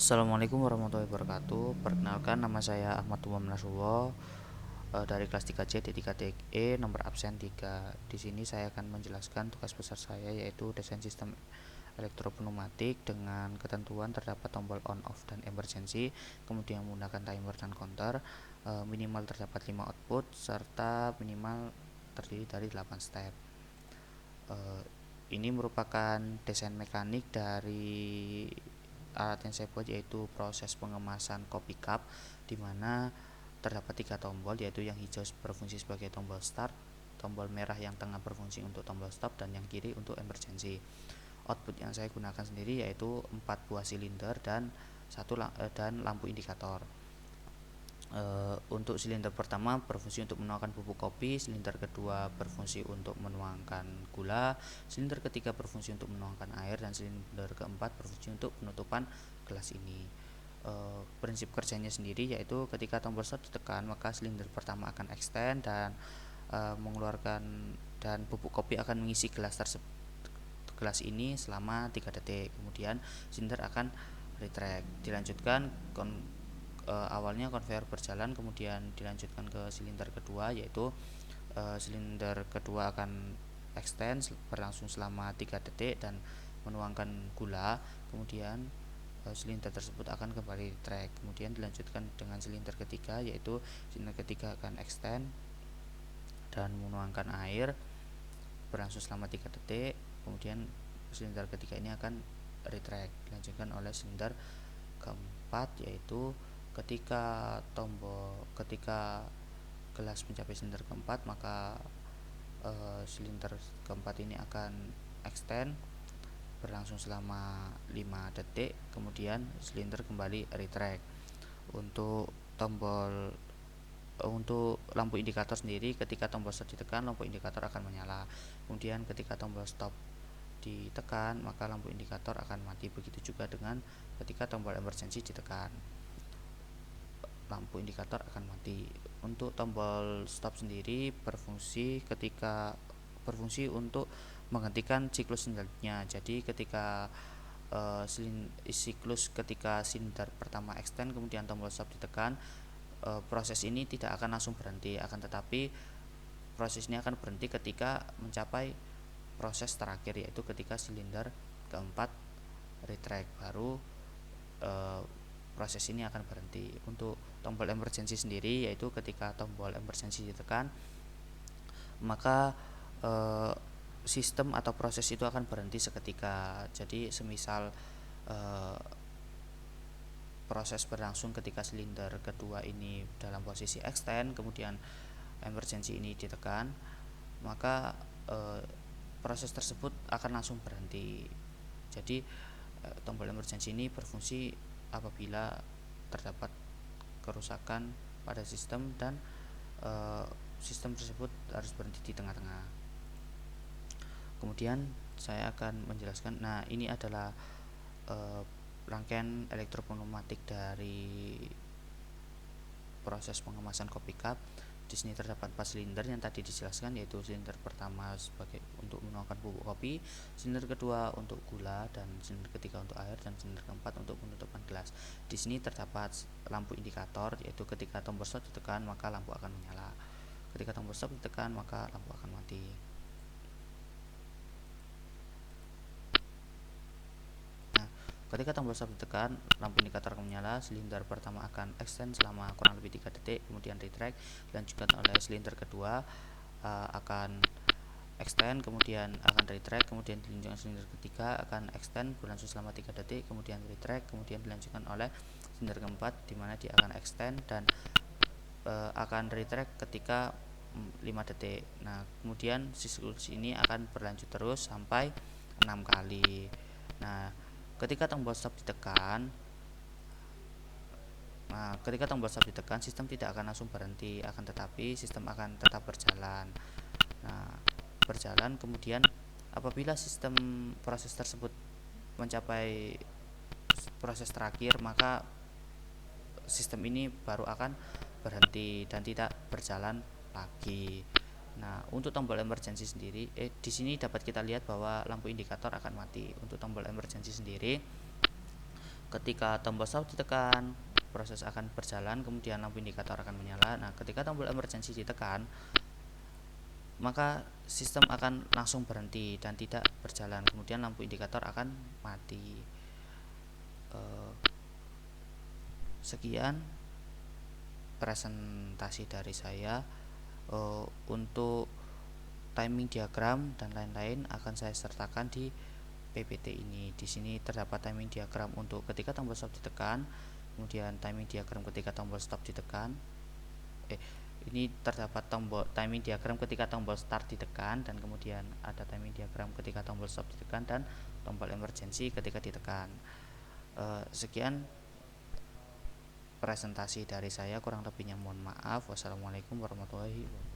Assalamualaikum warahmatullahi wabarakatuh. Perkenalkan, nama saya Ahmad Umam Nasrullah, dari kelas 3C D3TE nomor absen 3. Di sini saya akan menjelaskan tugas besar saya, yaitu desain sistem elektropneumatik dengan ketentuan terdapat tombol on off dan emergency, kemudian menggunakan timer dan counter, minimal terdapat 5 output serta minimal terdiri dari 8 step. Ini merupakan desain mekanik dari alat yang saya buat, yaitu proses pengemasan kopi cup, di mana terdapat 3 tombol, yaitu yang hijau berfungsi sebagai tombol start, tombol merah yang tengah berfungsi untuk tombol stop, dan yang kiri untuk emergency. Output yang saya gunakan sendiri yaitu 4 buah silinder dan lampu indikator. Untuk silinder pertama berfungsi untuk menuangkan bubuk kopi, silinder kedua berfungsi untuk menuangkan gula, silinder ketiga berfungsi untuk menuangkan air, dan silinder keempat berfungsi untuk penutupan gelas ini. Prinsip kerjanya sendiri yaitu ketika tombol start ditekan, maka silinder pertama akan extend dan mengeluarkan, dan bubuk kopi akan mengisi gelas ini selama 3 detik. Kemudian silinder akan retract. Dilanjutkan awalnya konveyor berjalan, kemudian dilanjutkan ke silinder kedua, yaitu silinder kedua akan extend berlangsung selama 3 detik dan menuangkan gula. Kemudian silinder tersebut akan kembali track. Kemudian dilanjutkan dengan silinder ketiga, yaitu silinder ketiga akan extend dan menuangkan air berlangsung selama 3 detik. Kemudian silinder ketiga ini akan retract. Dilanjutkan oleh silinder keempat, yaitu ketika gelas mencapai silinder keempat, maka silinder keempat ini akan extend berlangsung selama 5 detik. Kemudian silinder kembali retract. Untuk lampu indikator sendiri, ketika tombol start ditekan, lampu indikator akan menyala. Kemudian ketika tombol stop ditekan, maka lampu indikator akan mati. Begitu juga dengan ketika tombol emergency ditekan, lampu indikator akan mati. Untuk tombol stop sendiri berfungsi untuk menghentikan siklus selanjutnya. Jadi ketika ketika silinder pertama extend kemudian tombol stop ditekan, proses ini tidak akan langsung berhenti, akan tetapi proses ini akan berhenti ketika mencapai proses terakhir, yaitu ketika silinder keempat retract, baru proses ini akan berhenti. Untuk tombol emergency sendiri, yaitu ketika tombol emergency ditekan, maka sistem atau proses itu akan berhenti seketika. Jadi semisal proses berlangsung ketika silinder kedua ini dalam posisi extend, kemudian emergency ini ditekan, maka proses tersebut akan langsung berhenti. Jadi tombol emergency ini berfungsi apabila terdapat kerusakan pada sistem dan sistem tersebut harus berhenti di tengah-tengah. Kemudian saya akan menjelaskan. Nah, ini adalah rangkaian elektropneumatik dari proses pengemasan kopi cup. Di sini terdapat 4 silinder yang tadi dijelaskan, yaitu silinder pertama sebagai untuk menuangkan bubuk kopi, silinder kedua untuk gula, dan silinder ketiga untuk air, dan silinder keempat untuk penutupan gelas. Di sini terdapat lampu indikator, yaitu ketika tombol stop ditekan maka lampu akan menyala, ketika tombol stop ditekan maka lampu akan mati. Ketika tombol stop ditekan, lampu indikator akan menyala, silinder pertama akan extend selama kurang lebih 3 detik, kemudian retract. Dilanjutkan oleh silinder kedua akan extend, kemudian akan retract, kemudian dilanjutkan silinder ketiga akan extend berlangsung selama 3 detik, kemudian retract, kemudian dilanjutkan oleh silinder keempat, di mana dia akan extend dan akan retract ketika 5 detik. Nah, kemudian siklus ini akan berlanjut terus sampai 6 kali. Nah, ketika tombol stop ditekan, sistem tidak akan langsung berhenti, akan tetapi sistem akan tetap berjalan. Nah, berjalan, kemudian apabila proses tersebut mencapai proses terakhir, maka sistem ini baru akan berhenti dan tidak berjalan lagi. Nah, untuk tombol emergency sendiri, di sini dapat kita lihat bahwa lampu indikator akan mati. Untuk tombol emergency sendiri, Ketika tombol stop ditekan, proses akan berjalan, kemudian lampu indikator akan menyala. Nah, ketika tombol emergency ditekan, maka sistem akan langsung berhenti dan tidak berjalan, kemudian lampu indikator akan mati. Sekian presentasi dari saya. Untuk timing diagram dan lain-lain akan saya sertakan di PPT ini. Di sini terdapat timing diagram untuk ketika tombol stop ditekan, kemudian timing diagram ketika tombol stop ditekan. Ini terdapat timing diagram ketika tombol start ditekan, dan kemudian ada timing diagram ketika tombol stop ditekan dan tombol emergency ketika ditekan. Sekian presentasi dari saya, kurang lebihnya mohon maaf. Wassalamualaikum warahmatullahi wabarakatuh.